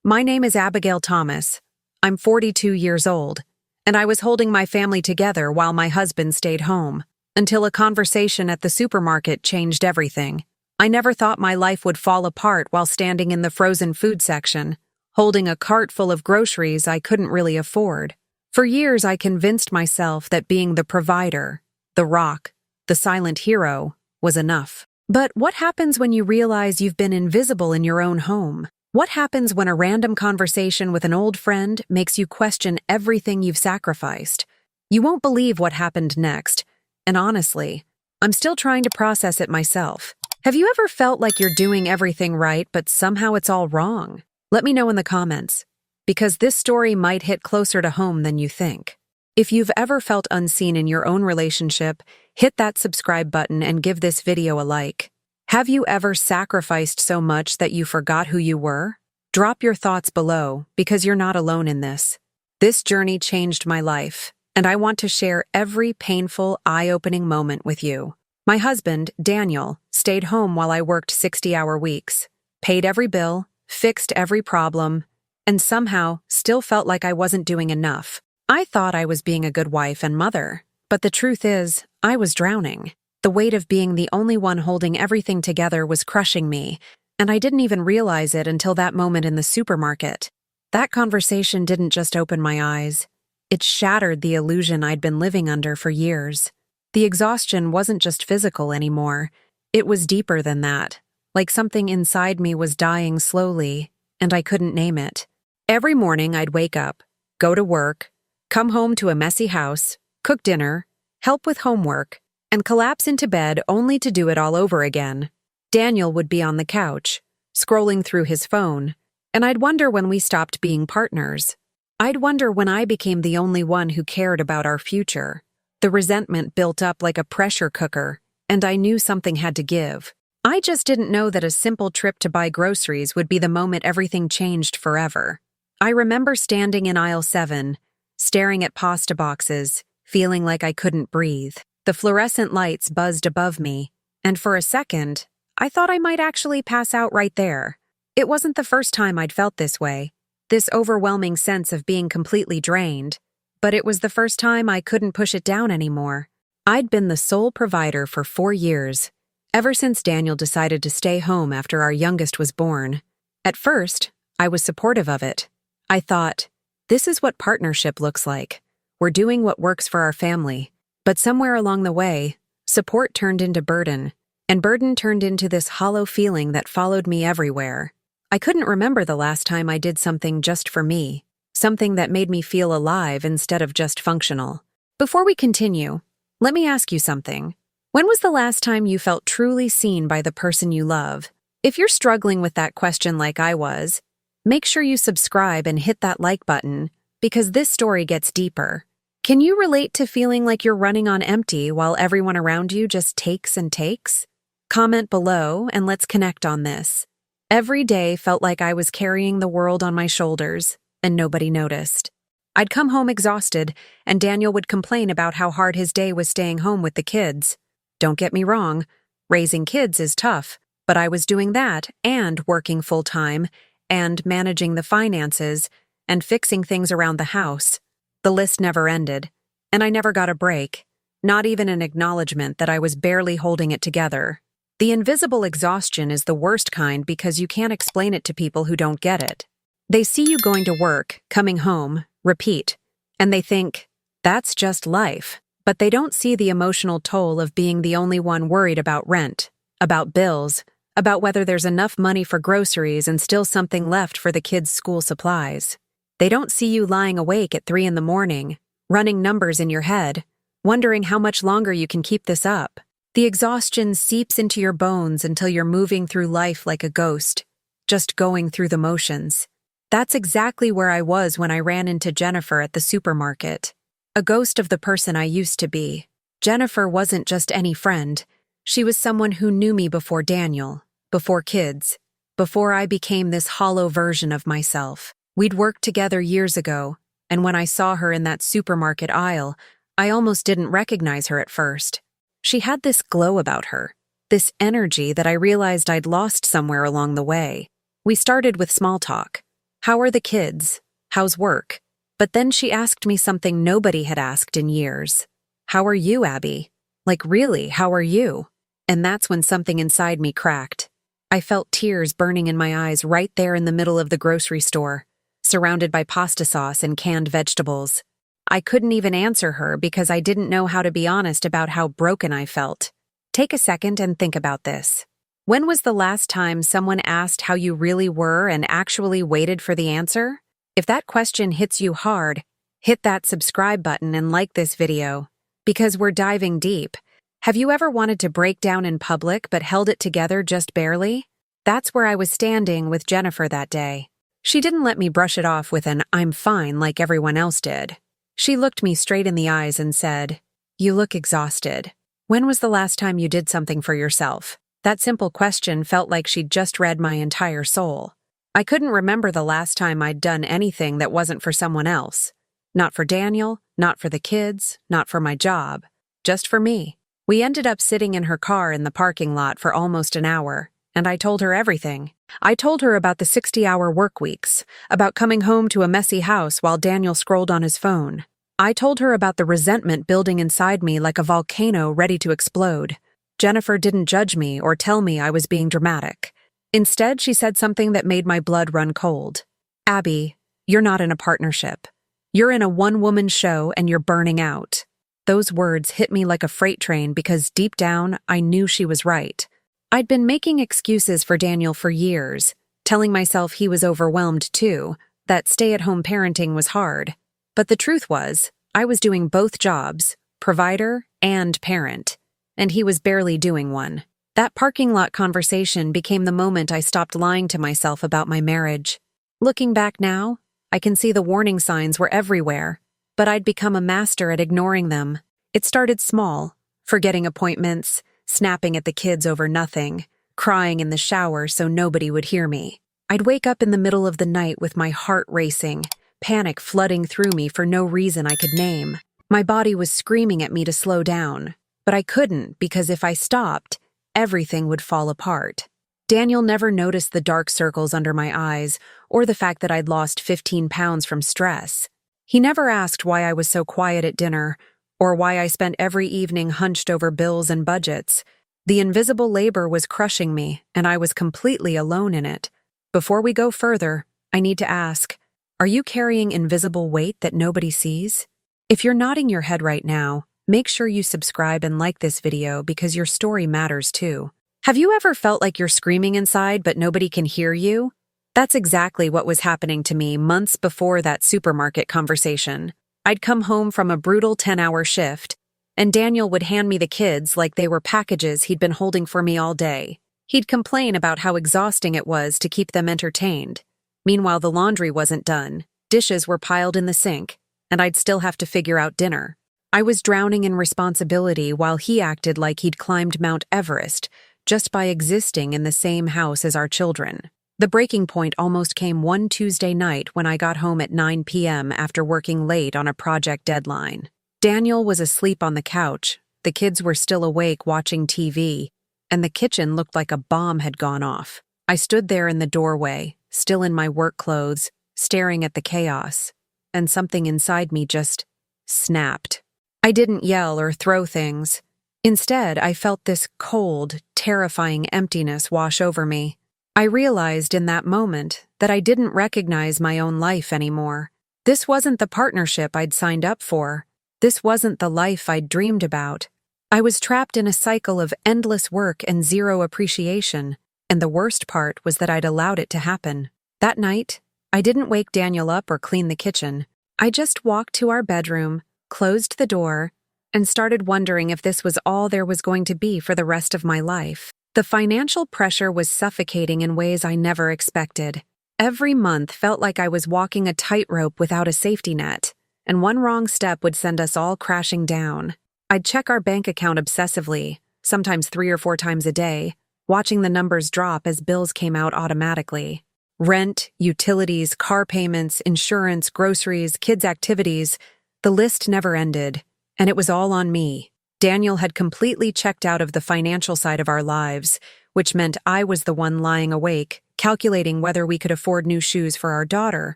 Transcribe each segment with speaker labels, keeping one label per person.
Speaker 1: My name is Abigail Thomas. I'm 42 years old, and I was holding my family together while my husband stayed home, until a conversation at the supermarket changed everything. I never thought my life would fall apart while standing in the frozen food section, holding a cart full of groceries I couldn't really afford. For years, I convinced myself that being the provider, the rock, the silent hero, was enough. But what happens when you realize you've been invisible in your own home? What happens when a random conversation with an old friend makes you question everything you've sacrificed? You won't believe what happened next, and honestly, I'm still trying to process it myself. Have you ever felt like you're doing everything right, but somehow it's all wrong? Let me know in the comments, because this story might hit closer to home than you think. If you've ever felt unseen in your own relationship, hit that subscribe button and give this video a like. Have you ever sacrificed so much that you forgot who you were? Drop your thoughts below, because you're not alone in this. This journey changed my life, and I want to share every painful, eye-opening moment with you. My husband, Daniel, stayed home while I worked 60-hour weeks, paid every bill, fixed every problem, and somehow still felt like I wasn't doing enough. I thought I was being a good wife and mother, but the truth is, I was drowning. The weight of being the only one holding everything together was crushing me, and I didn't even realize it until that moment in the supermarket. That conversation didn't just open my eyes. It shattered the illusion I'd been living under for years. The exhaustion wasn't just physical anymore. It was deeper than that, like something inside me was dying slowly, and I couldn't name it. Every morning I'd wake up, go to work, come home to a messy house, cook dinner, help with homework, and collapse into bed only to do it all over again. Daniel would be on the couch, scrolling through his phone, and I'd wonder when we stopped being partners. I'd wonder when I became the only one who cared about our future. The resentment built up like a pressure cooker, and I knew something had to give. I just didn't know that a simple trip to buy groceries would be the moment everything changed forever. I remember standing in aisle 7, staring at pasta boxes, feeling like I couldn't breathe. The fluorescent lights buzzed above me, and for a second, I thought I might actually pass out right there. It wasn't the first time I'd felt this way, this overwhelming sense of being completely drained, but it was the first time I couldn't push it down anymore. I'd been the sole provider for 4 years, ever since Daniel decided to stay home after our youngest was born. At first, I was supportive of it. I thought, this is what partnership looks like. We're doing what works for our family. But somewhere along the way, support turned into burden, and burden turned into this hollow feeling that followed me everywhere. I couldn't remember the last time I did something just for me, something that made me feel alive instead of just functional. Before we continue, let me ask you something. When was the last time you felt truly seen by the person you love? If you're struggling with that question like I was, make sure you subscribe and hit that like button, because this story gets deeper. Can you relate to feeling like you're running on empty while everyone around you just takes and takes? Comment below and let's connect on this. Every day felt like I was carrying the world on my shoulders, and nobody noticed. I'd come home exhausted, and Daniel would complain about how hard his day was staying home with the kids. Don't get me wrong, raising kids is tough, but I was doing that and working full-time, and managing the finances, and fixing things around the house. The list never ended, and I never got a break, not even an acknowledgement that I was barely holding it together. The invisible exhaustion is the worst kind because you can't explain it to people who don't get it. They see you going to work, coming home, repeat, and they think, that's just life. But they don't see the emotional toll of being the only one worried about rent, about bills, about whether there's enough money for groceries and still something left for the kids' school supplies. They don't see you lying awake at 3 in the morning, running numbers in your head, wondering how much longer you can keep this up. The exhaustion seeps into your bones until you're moving through life like a ghost, just going through the motions. That's exactly where I was when I ran into Jennifer at the supermarket. A ghost of the person I used to be. Jennifer wasn't just any friend. She was someone who knew me before Daniel, before kids, before I became this hollow version of myself. We'd worked together years ago, and when I saw her in that supermarket aisle, I almost didn't recognize her at first. She had this glow about her, this energy that I realized I'd lost somewhere along the way. We started with small talk. How are the kids? How's work? But then she asked me something nobody had asked in years. How are you, Abby? Like, really, how are you? And that's when something inside me cracked. I felt tears burning in my eyes right there in the middle of the grocery store, surrounded by pasta sauce and canned vegetables. I couldn't even answer her because I didn't know how to be honest about how broken I felt. Take a second and think about this. When was the last time someone asked how you really were and actually waited for the answer? If that question hits you hard, hit that subscribe button and like this video, because we're diving deep. Have you ever wanted to break down in public but held it together just barely? That's where I was standing with Jennifer that day. She didn't let me brush it off with an "I'm fine" like everyone else did. She looked me straight in the eyes and said, "You look exhausted. When was the last time you did something for yourself?" That simple question felt like she'd just read my entire soul. I couldn't remember the last time I'd done anything that wasn't for someone else. Not for Daniel, not for the kids, not for my job. Just for me. We ended up sitting in her car in the parking lot for almost an hour, and I told her everything. I told her about the 60-hour work weeks, about coming home to a messy house while Daniel scrolled on his phone. I told her about the resentment building inside me like a volcano ready to explode. Jennifer didn't judge me or tell me I was being dramatic. Instead, she said something that made my blood run cold. "Abby, you're not in a partnership. You're in a one-woman show and you're burning out." Those words hit me like a freight train because deep down, I knew she was right. I'd been making excuses for Daniel for years, telling myself he was overwhelmed too, that stay-at-home parenting was hard. But the truth was, I was doing both jobs, provider and parent, and he was barely doing one. That parking lot conversation became the moment I stopped lying to myself about my marriage. Looking back now, I can see the warning signs were everywhere, but I'd become a master at ignoring them. It started small, forgetting appointments, snapping at the kids over nothing, crying in the shower so nobody would hear me. I'd wake up in the middle of the night with my heart racing, panic flooding through me for no reason I could name. My body was screaming at me to slow down, but I couldn't because if I stopped, everything would fall apart. Daniel never noticed the dark circles under my eyes or the fact that I'd lost 15 pounds from stress. He never asked why I was so quiet at dinner or why I spent every evening hunched over bills and budgets. The invisible labor was crushing me, and I was completely alone in it. Before we go further, I need to ask, are you carrying invisible weight that nobody sees? If you're nodding your head right now, make sure you subscribe and like this video because your story matters too. Have you ever felt like you're screaming inside but nobody can hear you? That's exactly what was happening to me months before that supermarket conversation. I'd come home from a brutal 10-hour shift, and Daniel would hand me the kids like they were packages he'd been holding for me all day. He'd complain about how exhausting it was to keep them entertained. Meanwhile, the laundry wasn't done, dishes were piled in the sink, and I'd still have to figure out dinner. I was drowning in responsibility while he acted like he'd climbed Mount Everest just by existing in the same house as our children. The breaking point almost came one Tuesday night when I got home at 9 p.m. after working late on a project deadline. Daniel was asleep on the couch, the kids were still awake watching TV, and the kitchen looked like a bomb had gone off. I stood there in the doorway, still in my work clothes, staring at the chaos, and something inside me just snapped. I didn't yell or throw things. Instead, I felt this cold, terrifying emptiness wash over me. I realized in that moment that I didn't recognize my own life anymore. This wasn't the partnership I'd signed up for. This wasn't the life I'd dreamed about. I was trapped in a cycle of endless work and zero appreciation, and the worst part was that I'd allowed it to happen. That night, I didn't wake Daniel up or clean the kitchen. I just walked to our bedroom, closed the door, and started wondering if this was all there was going to be for the rest of my life. The financial pressure was suffocating in ways I never expected. Every month felt like I was walking a tightrope without a safety net, and one wrong step would send us all crashing down. I'd check our bank account obsessively, sometimes 3 or 4 times a day, watching the numbers drop as bills came out automatically. Rent, utilities, car payments, insurance, groceries, kids' activities, the list never ended, and it was all on me. Daniel had completely checked out of the financial side of our lives, which meant I was the one lying awake, calculating whether we could afford new shoes for our daughter,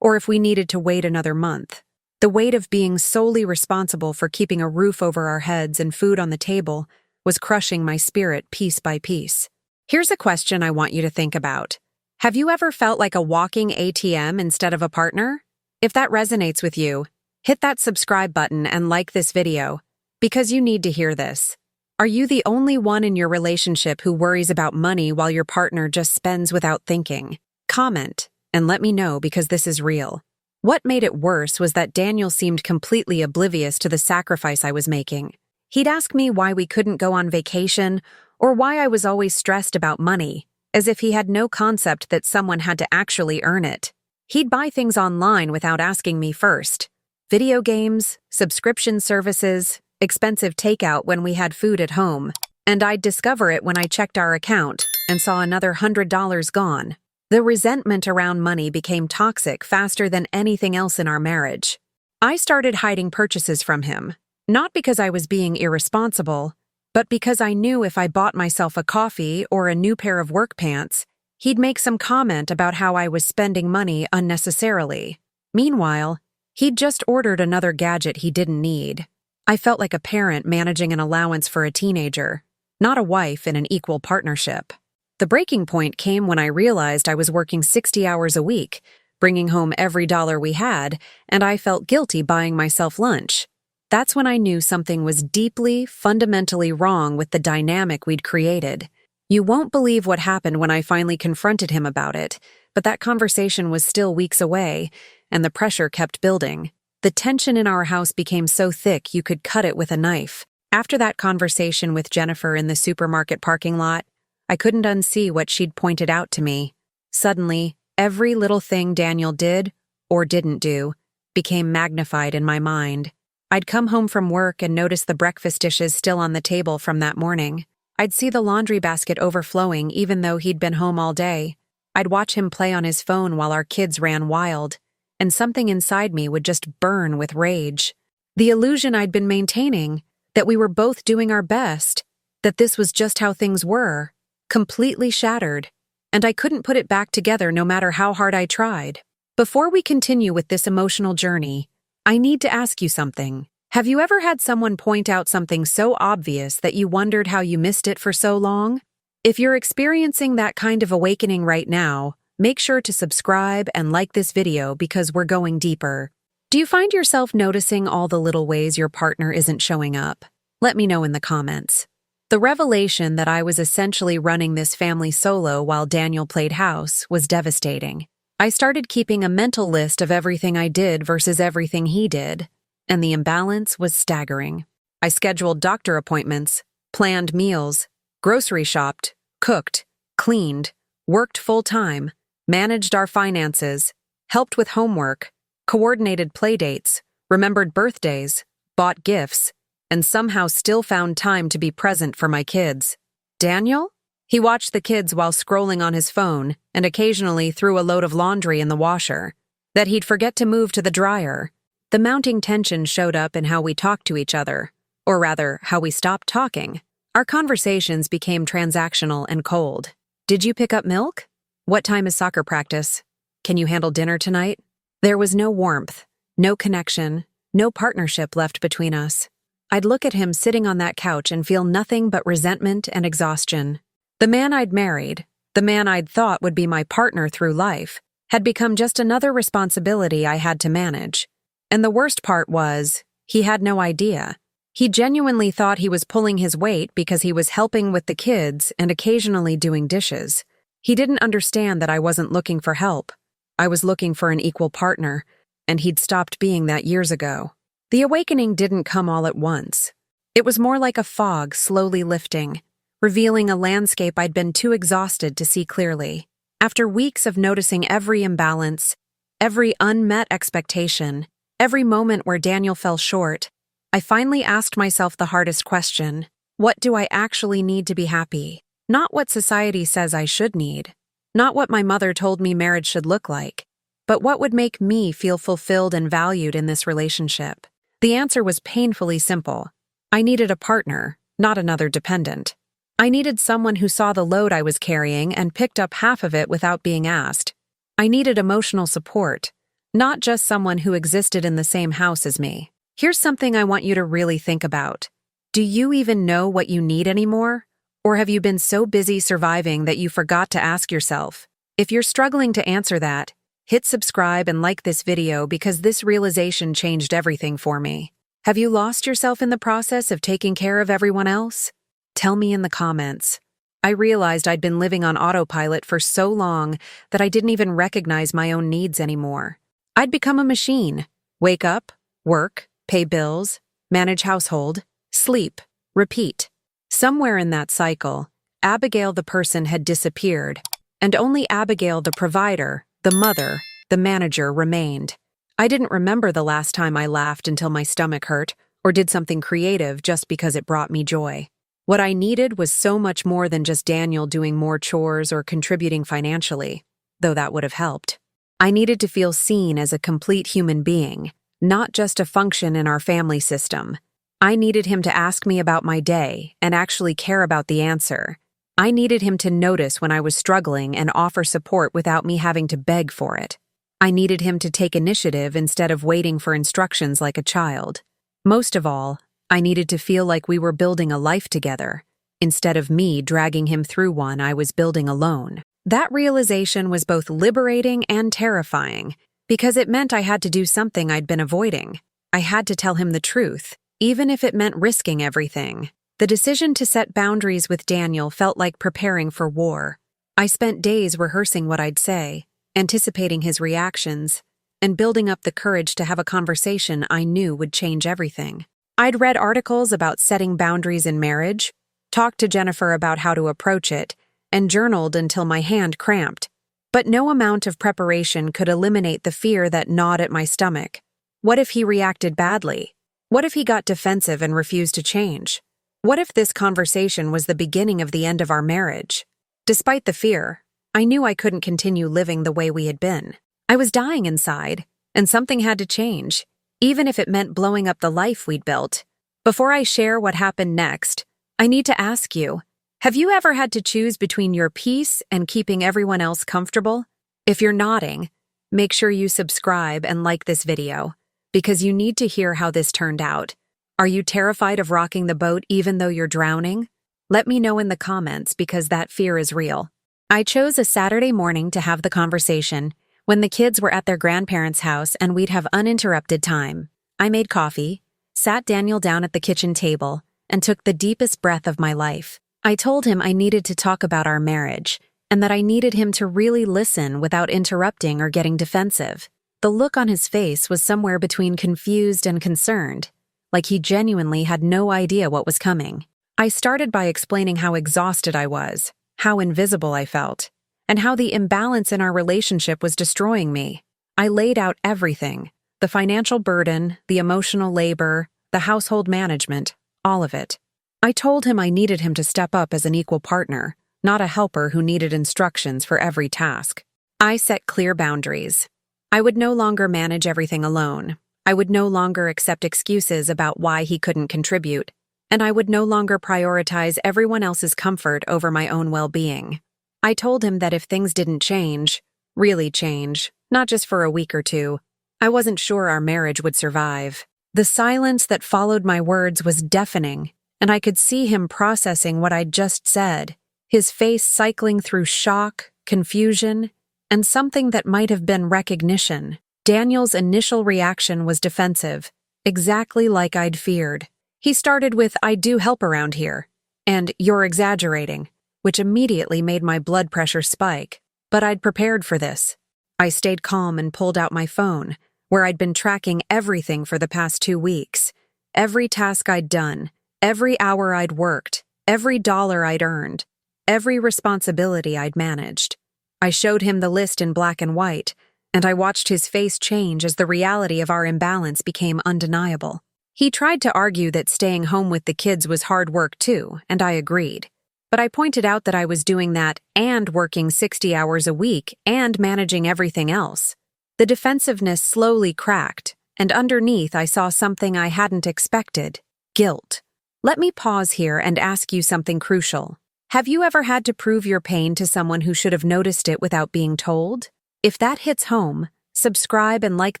Speaker 1: or if we needed to wait another month. The weight of being solely responsible for keeping a roof over our heads and food on the table was crushing my spirit piece by piece. Here's a question I want you to think about. Have you ever felt like a walking ATM instead of a partner? If that resonates with you, hit that subscribe button and like this video, because you need to hear this. Are you the only one in your relationship who worries about money while your partner just spends without thinking? Comment and let me know, because this is real. What made it worse was that Daniel seemed completely oblivious to the sacrifice I was making. He'd ask me why we couldn't go on vacation or why I was always stressed about money, as if he had no concept that someone had to actually earn it. He'd buy things online without asking me first. Video games, subscription services, expensive takeout when we had food at home, and I'd discover it when I checked our account and saw another $100 gone. The resentment around money became toxic faster than anything else in our marriage. I started hiding purchases from him, not because I was being irresponsible, but because I knew if I bought myself a coffee or a new pair of work pants, he'd make some comment about how I was spending money unnecessarily. Meanwhile, he'd just ordered another gadget he didn't need. I felt like a parent managing an allowance for a teenager, not a wife in an equal partnership. The breaking point came when I realized I was working 60 hours a week, bringing home every dollar we had, and I felt guilty buying myself lunch. That's when I knew something was deeply, fundamentally wrong with the dynamic we'd created. You won't believe what happened when I finally confronted him about it, but that conversation was still weeks away, and the pressure kept building. The tension in our house became so thick you could cut it with a knife. After that conversation with Jennifer in the supermarket parking lot, I couldn't unsee what she'd pointed out to me. Suddenly, every little thing Daniel did, or didn't do, became magnified in my mind. I'd come home from work and notice the breakfast dishes still on the table from that morning. I'd see the laundry basket overflowing even though he'd been home all day. I'd watch him play on his phone while our kids ran wild, and something inside me would just burn with rage. The illusion I'd been maintaining, that we were both doing our best, that this was just how things were, completely shattered, and I couldn't put it back together no matter how hard I tried. Before we continue with this emotional journey, I need to ask you something. Have you ever had someone point out something so obvious that you wondered how you missed it for so long? If you're experiencing that kind of awakening right now, make sure to subscribe and like this video, because we're going deeper. Do you find yourself noticing all the little ways your partner isn't showing up? Let me know in the comments. The revelation that I was essentially running this family solo while Daniel played house was devastating. I started keeping a mental list of everything I did versus everything he did, and the imbalance was staggering. I scheduled doctor appointments, planned meals, grocery shopped, cooked, cleaned, worked full-time, managed our finances, helped with homework, coordinated playdates, remembered birthdays, bought gifts, and somehow still found time to be present for my kids. Daniel? He watched the kids while scrolling on his phone and occasionally threw a load of laundry in the washer that he'd forget to move to the dryer. The mounting tension showed up in how we talked to each other, or rather, how we stopped talking. Our conversations became transactional and cold. Did you pick up milk? What time is soccer practice? Can you handle dinner tonight? There was no warmth, no connection, no partnership left between us. I'd look at him sitting on that couch and feel nothing but resentment and exhaustion. The man I'd married, the man I'd thought would be my partner through life, had become just another responsibility I had to manage. And the worst part was, he had no idea. He genuinely thought he was pulling his weight because he was helping with the kids and occasionally doing dishes. He didn't understand that I wasn't looking for help. I was looking for an equal partner, and he'd stopped being that years ago. The awakening didn't come all at once. It was more like a fog slowly lifting, revealing a landscape I'd been too exhausted to see clearly. After weeks of noticing every imbalance, every unmet expectation, every moment where Daniel fell short, I finally asked myself the hardest question: what do I actually need to be happy? Not what society says I should need, not what my mother told me marriage should look like, but what would make me feel fulfilled and valued in this relationship. The answer was painfully simple. I needed a partner, not another dependent. I needed someone who saw the load I was carrying and picked up half of it without being asked. I needed emotional support, not just someone who existed in the same house as me. Here's something I want you to really think about. Do you even know what you need anymore? Or have you been so busy surviving that you forgot to ask yourself? If you're struggling to answer that, hit subscribe and like this video because this realization changed everything for me. Have you lost yourself in the process of taking care of everyone else? Tell me in the comments. I realized I'd been living on autopilot for so long that I didn't even recognize my own needs anymore. I'd become a machine. Wake up, work, pay bills, manage household, sleep, repeat. Somewhere in that cycle, Abigail the person had disappeared, and only Abigail the provider, the mother, the manager remained. I didn't remember the last time I laughed until my stomach hurt, or did something creative just because it brought me joy. What I needed was so much more than just Daniel doing more chores or contributing financially, though that would have helped. I needed to feel seen as a complete human being, not just a function in our family system. I needed him to ask me about my day and actually care about the answer. I needed him to notice when I was struggling and offer support without me having to beg for it. I needed him to take initiative instead of waiting for instructions like a child. Most of all, I needed to feel like we were building a life together, instead of me dragging him through one I was building alone. That realization was both liberating and terrifying, because it meant I had to do something I'd been avoiding. I had to tell him the truth, even if it meant risking everything. The decision to set boundaries with Daniel felt like preparing for war. I spent days rehearsing what I'd say, anticipating his reactions, and building up the courage to have a conversation I knew would change everything. I'd read articles about setting boundaries in marriage, talked to Jennifer about how to approach it, and journaled until my hand cramped. But no amount of preparation could eliminate the fear that gnawed at my stomach. What if he reacted badly? What if he got defensive and refused to change? What if this conversation was the beginning of the end of our marriage? Despite the fear, I knew I couldn't continue living the way we had been. I was dying inside, and something had to change, even if it meant blowing up the life we'd built. Before I share what happened next, I need to ask you, have you ever had to choose between your peace and keeping everyone else comfortable? If you're nodding, make sure you subscribe and like this video, because you need to hear how this turned out. Are you terrified of rocking the boat even though you're drowning? Let me know in the comments because that fear is real. I chose a Saturday morning to have the conversation when the kids were at their grandparents' house and we'd have uninterrupted time. I made coffee, sat Daniel down at the kitchen table, and took the deepest breath of my life. I told him I needed to talk about our marriage and that I needed him to really listen without interrupting or getting defensive. The look on his face was somewhere between confused and concerned, like he genuinely had no idea what was coming. I started by explaining how exhausted I was, how invisible I felt, and how the imbalance in our relationship was destroying me. I laid out everything: the financial burden, the emotional labor, the household management, all of it. I told him I needed him to step up as an equal partner, not a helper who needed instructions for every task. I set clear boundaries. I would no longer manage everything alone. I would no longer accept excuses about why he couldn't contribute, and I would no longer prioritize everyone else's comfort over my own well-being. I told him that if things didn't change, really change, not just for a week or two, I wasn't sure our marriage would survive. The silence that followed my words was deafening, and I could see him processing what I'd just said, his face cycling through shock, confusion, and something that might have been recognition. Daniel's initial reaction was defensive, exactly like I'd feared. He started with, "I do help around here," and "You're exaggerating," which immediately made my blood pressure spike. But I'd prepared for this. I stayed calm and pulled out my phone, where I'd been tracking everything for the past 2 weeks. Every task I'd done, every hour I'd worked, every dollar I'd earned, every responsibility I'd managed. I showed him the list in black and white, and I watched his face change as the reality of our imbalance became undeniable. He tried to argue that staying home with the kids was hard work too, and I agreed. But I pointed out that I was doing that and working 60 hours a week and managing everything else. The defensiveness slowly cracked, and underneath I saw something I hadn't expected: guilt. Let me pause here and ask you something crucial. Have you ever had to prove your pain to someone who should have noticed it without being told? If that hits home, subscribe and like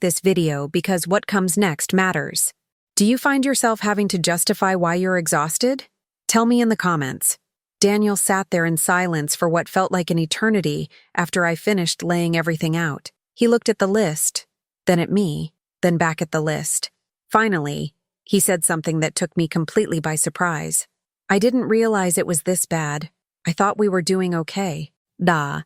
Speaker 1: this video because what comes next matters. Do you find yourself having to justify why you're exhausted? Tell me in the comments. Daniel sat there in silence for what felt like an eternity after I finished laying everything out. He looked at the list, then at me, then back at the list. Finally, he said something that took me completely by surprise. I didn't realize it was this bad. I thought we were doing okay. That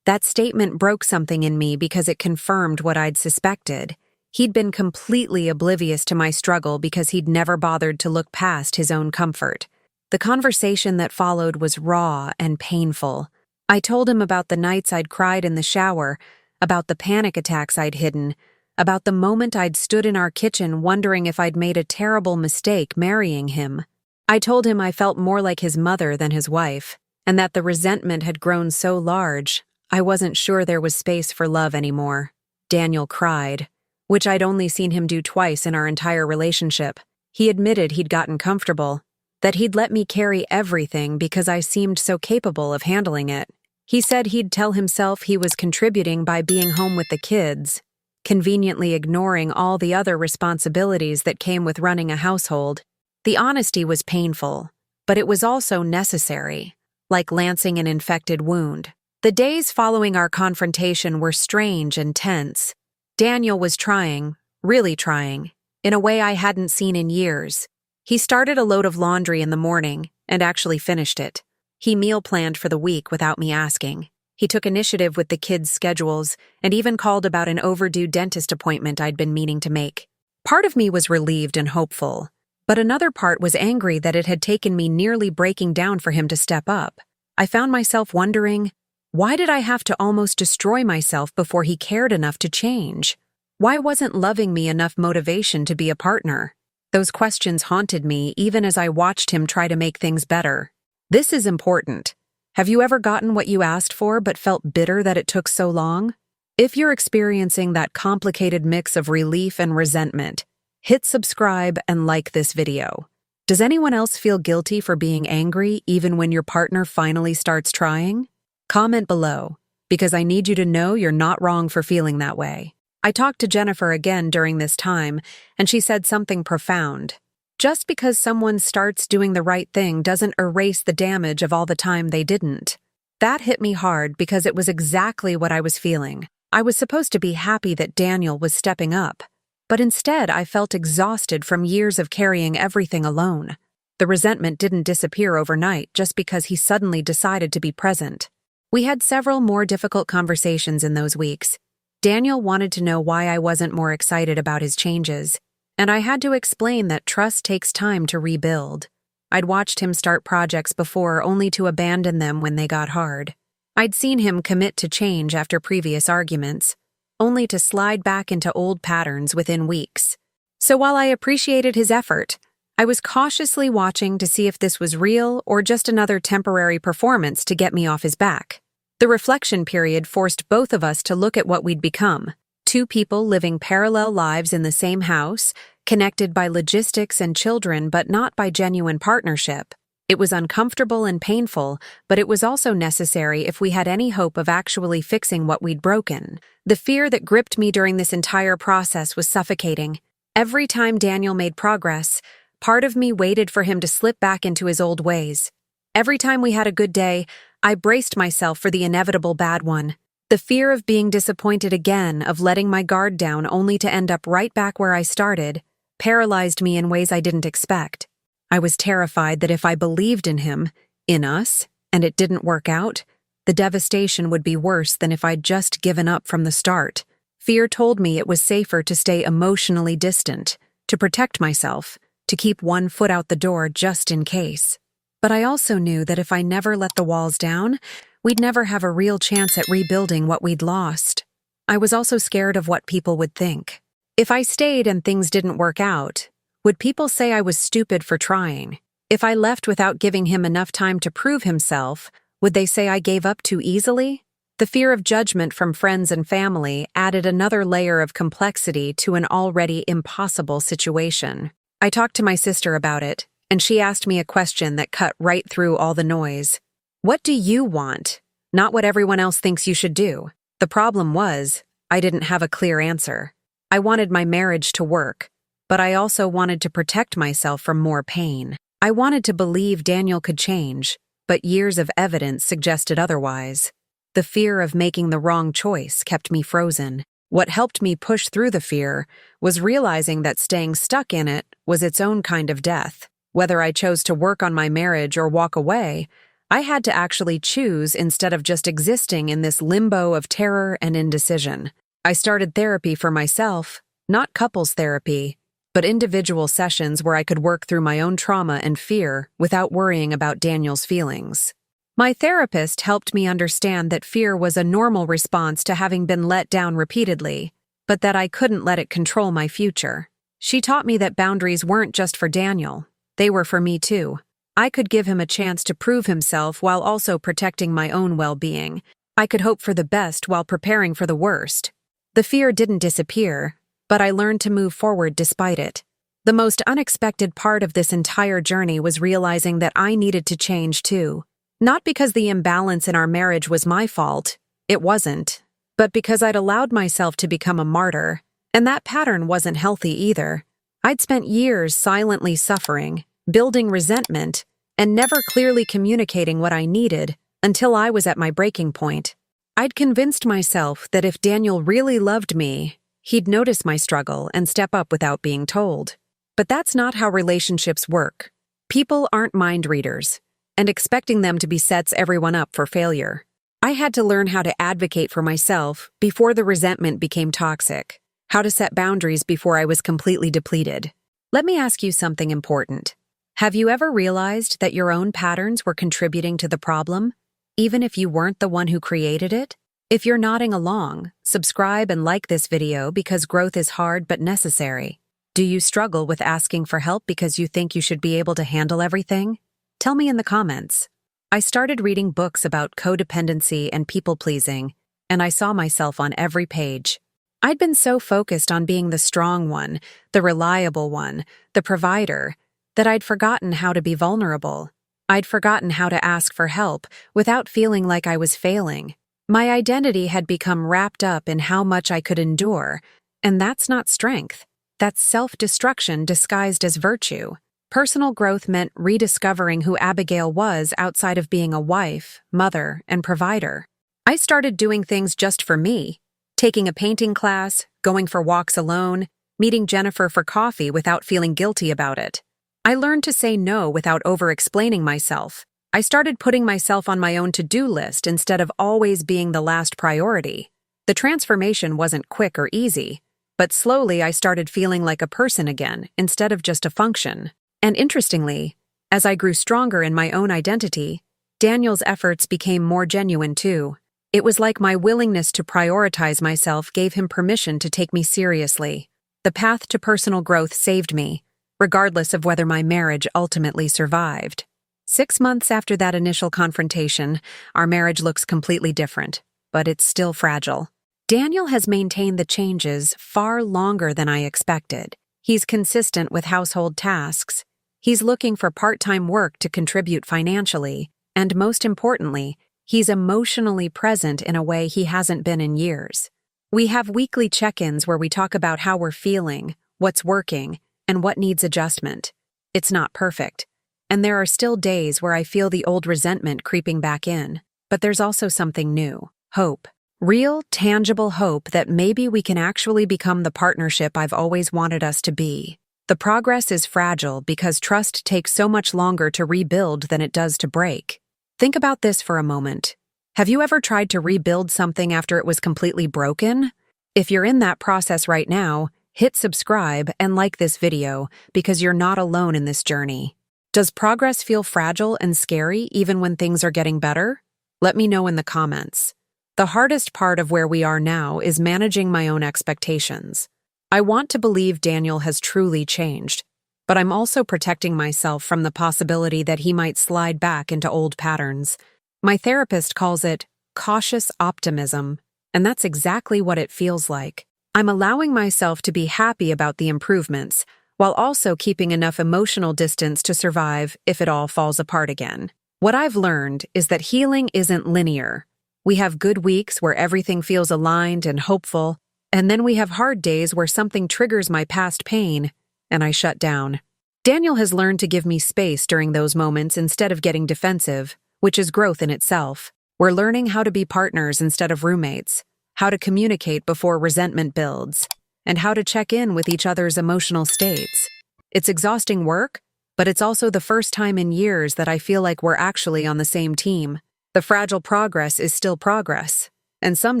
Speaker 1: statement broke something in me because it confirmed what I'd suspected. He'd been completely oblivious to my struggle because he'd never bothered to look past his own comfort. The conversation that followed was raw and painful. I told him about the nights I'd cried in the shower, about the panic attacks I'd hidden, about the moment I'd stood in our kitchen wondering if I'd made a terrible mistake marrying him. I told him I felt more like his mother than his wife, and that the resentment had grown so large, I wasn't sure there was space for love anymore. Daniel cried, which I'd only seen him do twice in our entire relationship. He admitted he'd gotten comfortable, that he'd let me carry everything because I seemed so capable of handling it. He said he'd tell himself he was contributing by being home with the kids, conveniently ignoring all the other responsibilities that came with running a household. The honesty was painful, but it was also necessary, like lancing an infected wound. The days following our confrontation were strange and tense. Daniel was trying, really trying, in a way I hadn't seen in years. He started a load of laundry in the morning and actually finished it. He meal planned for the week without me asking. He took initiative with the kids' schedules and even called about an overdue dentist appointment I'd been meaning to make. Part of me was relieved and hopeful, but another part was angry that it had taken me nearly breaking down for him to step up. I found myself wondering, why did I have to almost destroy myself before he cared enough to change? Why wasn't loving me enough motivation to be a partner? Those questions haunted me even as I watched him try to make things better. This is important. Have you ever gotten what you asked for but felt bitter that it took so long? If you're experiencing that complicated mix of relief and resentment, hit subscribe and like this video. Does anyone else feel guilty for being angry even when your partner finally starts trying? Comment below, because I need you to know you're not wrong for feeling that way. I talked to Jennifer again during this time, and she said something profound. Just because someone starts doing the right thing doesn't erase the damage of all the time they didn't. That hit me hard because it was exactly what I was feeling. I was supposed to be happy that Daniel was stepping up, but instead I felt exhausted from years of carrying everything alone. The resentment didn't disappear overnight just because he suddenly decided to be present. We had several more difficult conversations in those weeks. Daniel wanted to know why I wasn't more excited about his changes, and I had to explain that trust takes time to rebuild. I'd watched him start projects before only to abandon them when they got hard. I'd seen him commit to change after previous arguments, only to slide back into old patterns within weeks. So while I appreciated his effort, I was cautiously watching to see if this was real or just another temporary performance to get me off his back. The reflection period forced both of us to look at what we'd become. Two people living parallel lives in the same house, connected by logistics and children but not by genuine partnership. It was uncomfortable and painful, but it was also necessary if we had any hope of actually fixing what we'd broken. The fear that gripped me during this entire process was suffocating. Every time Daniel made progress, part of me waited for him to slip back into his old ways. Every time we had a good day, I braced myself for the inevitable bad one. The fear of being disappointed again, of letting my guard down only to end up right back where I started, paralyzed me in ways I didn't expect. I was terrified that if I believed in him, in us, and it didn't work out, the devastation would be worse than if I'd just given up from the start. Fear told me it was safer to stay emotionally distant, to protect myself, to keep one foot out the door just in case. But I also knew that if I never let the walls down, we'd never have a real chance at rebuilding what we'd lost. I was also scared of what people would think. If I stayed and things didn't work out, would people say I was stupid for trying? If I left without giving him enough time to prove himself, would they say I gave up too easily? The fear of judgment from friends and family added another layer of complexity to an already impossible situation. I talked to my sister about it, and she asked me a question that cut right through all the noise. What do you want? Not what everyone else thinks you should do. The problem was, I didn't have a clear answer. I wanted my marriage to work, but I also wanted to protect myself from more pain. I wanted to believe Daniel could change, but years of evidence suggested otherwise. The fear of making the wrong choice kept me frozen. What helped me push through the fear was realizing that staying stuck in it was its own kind of death. Whether I chose to work on my marriage or walk away, I had to actually choose instead of just existing in this limbo of terror and indecision. I started therapy for myself, not couples therapy, but individual sessions where I could work through my own trauma and fear without worrying about Daniel's feelings. My therapist helped me understand that fear was a normal response to having been let down repeatedly, but that I couldn't let it control my future. She taught me that boundaries weren't just for Daniel, they were for me too. I could give him a chance to prove himself while also protecting my own well-being. I could hope for the best while preparing for the worst. The fear didn't disappear, but I learned to move forward despite it. The most unexpected part of this entire journey was realizing that I needed to change too. Not because the imbalance in our marriage was my fault, it wasn't, but because I'd allowed myself to become a martyr, and that pattern wasn't healthy either. I'd spent years silently suffering, building resentment, and never clearly communicating what I needed until I was at my breaking point. I'd convinced myself that if Daniel really loved me, he'd notice my struggle and step up without being told. But that's not how relationships work. People aren't mind readers, and expecting them to be sets everyone up for failure. I had to learn how to advocate for myself before the resentment became toxic, how to set boundaries before I was completely depleted. Let me ask you something important. Have you ever realized that your own patterns were contributing to the problem, even if you weren't the one who created it? If you're nodding along, subscribe and like this video because growth is hard but necessary. Do you struggle with asking for help because you think you should be able to handle everything? Tell me in the comments. I started reading books about codependency and people-pleasing, and I saw myself on every page. I'd been so focused on being the strong one, the reliable one, the provider, that I'd forgotten how to be vulnerable. I'd forgotten how to ask for help without feeling like I was failing. My identity had become wrapped up in how much I could endure, and that's not strength. That's self-destruction disguised as virtue. Personal growth meant rediscovering who Abigail was outside of being a wife, mother, and provider. I started doing things just for me, taking a painting class, going for walks alone, meeting Jennifer for coffee without feeling guilty about it. I learned to say no without over-explaining myself. I started putting myself on my own to-do list instead of always being the last priority. The transformation wasn't quick or easy, but slowly I started feeling like a person again instead of just a function. And interestingly, as I grew stronger in my own identity, Daniel's efforts became more genuine too. It was like my willingness to prioritize myself gave him permission to take me seriously. The path to personal growth saved me, regardless of whether my marriage ultimately survived. 6 months after that initial confrontation, our marriage looks completely different, but it's still fragile. Daniel has maintained the changes far longer than I expected. He's consistent with household tasks. He's looking for part-time work to contribute financially, and most importantly, he's emotionally present in a way he hasn't been in years. We have weekly check-ins where we talk about how we're feeling, what's working, and what needs adjustment. It's not perfect, and there are still days where I feel the old resentment creeping back in, but there's also something new, hope. Real, tangible hope that maybe we can actually become the partnership I've always wanted us to be. The progress is fragile because trust takes so much longer to rebuild than it does to break. Think about this for a moment. Have you ever tried to rebuild something after it was completely broken? If you're in that process right now, hit subscribe and like this video because you're not alone in this journey. Does progress feel fragile and scary even when things are getting better? Let me know in the comments. The hardest part of where we are now is managing my own expectations. I want to believe Daniel has truly changed, but I'm also protecting myself from the possibility that he might slide back into old patterns. My therapist calls it cautious optimism, and that's exactly what it feels like. I'm allowing myself to be happy about the improvements, while also keeping enough emotional distance to survive if it all falls apart again. What I've learned is that healing isn't linear. We have good weeks where everything feels aligned and hopeful, and then we have hard days where something triggers my past pain, and I shut down. Daniel has learned to give me space during those moments instead of getting defensive, which is growth in itself. We're learning how to be partners instead of roommates, how to communicate before resentment builds, and how to check in with each other's emotional states. It's exhausting work, but it's also the first time in years that I feel like we're actually on the same team. The fragile progress is still progress, and some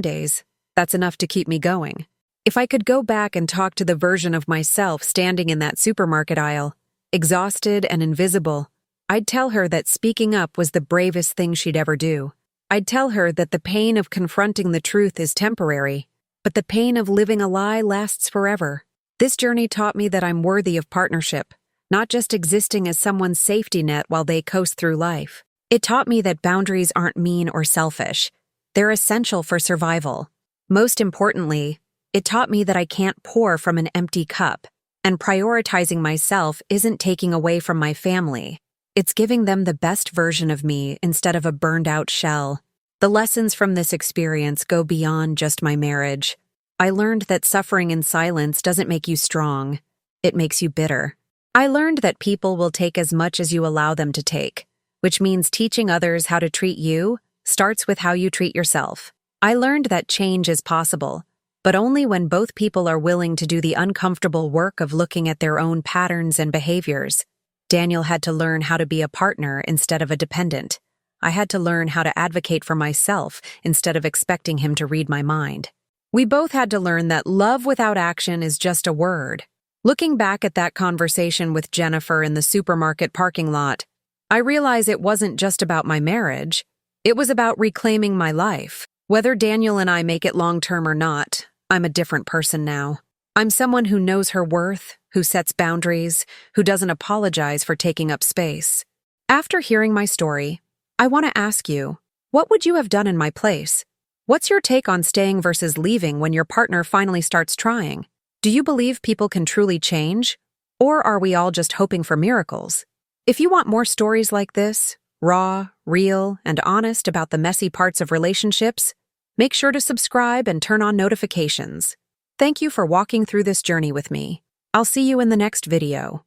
Speaker 1: days, that's enough to keep me going. If I could go back and talk to the version of myself standing in that supermarket aisle, exhausted and invisible, I'd tell her that speaking up was the bravest thing she'd ever do. I'd tell her that the pain of confronting the truth is temporary, but the pain of living a lie lasts forever. This journey taught me that I'm worthy of partnership, not just existing as someone's safety net while they coast through life. It taught me that boundaries aren't mean or selfish. They're essential for survival. Most importantly, it taught me that I can't pour from an empty cup, and prioritizing myself isn't taking away from my family. It's giving them the best version of me instead of a burned-out shell. The lessons from this experience go beyond just my marriage. I learned that suffering in silence doesn't make you strong. It makes you bitter. I learned that people will take as much as you allow them to take, which means teaching others how to treat you starts with how you treat yourself. I learned that change is possible, but only when both people are willing to do the uncomfortable work of looking at their own patterns and behaviors. Daniel had to learn how to be a partner instead of a dependent. I had to learn how to advocate for myself instead of expecting him to read my mind. We both had to learn that love without action is just a word. Looking back at that conversation with Jennifer in the supermarket parking lot, I realize it wasn't just about my marriage. It was about reclaiming my life. Whether Daniel and I make it long-term or not, I'm a different person now. I'm someone who knows her worth, who sets boundaries, who doesn't apologize for taking up space. After hearing my story, I want to ask you, what would you have done in my place? What's your take on staying versus leaving when your partner finally starts trying? Do you believe people can truly change? Or are we all just hoping for miracles? If you want more stories like this, raw, real, and honest about the messy parts of relationships, make sure to subscribe and turn on notifications. Thank you for walking through this journey with me. I'll see you in the next video.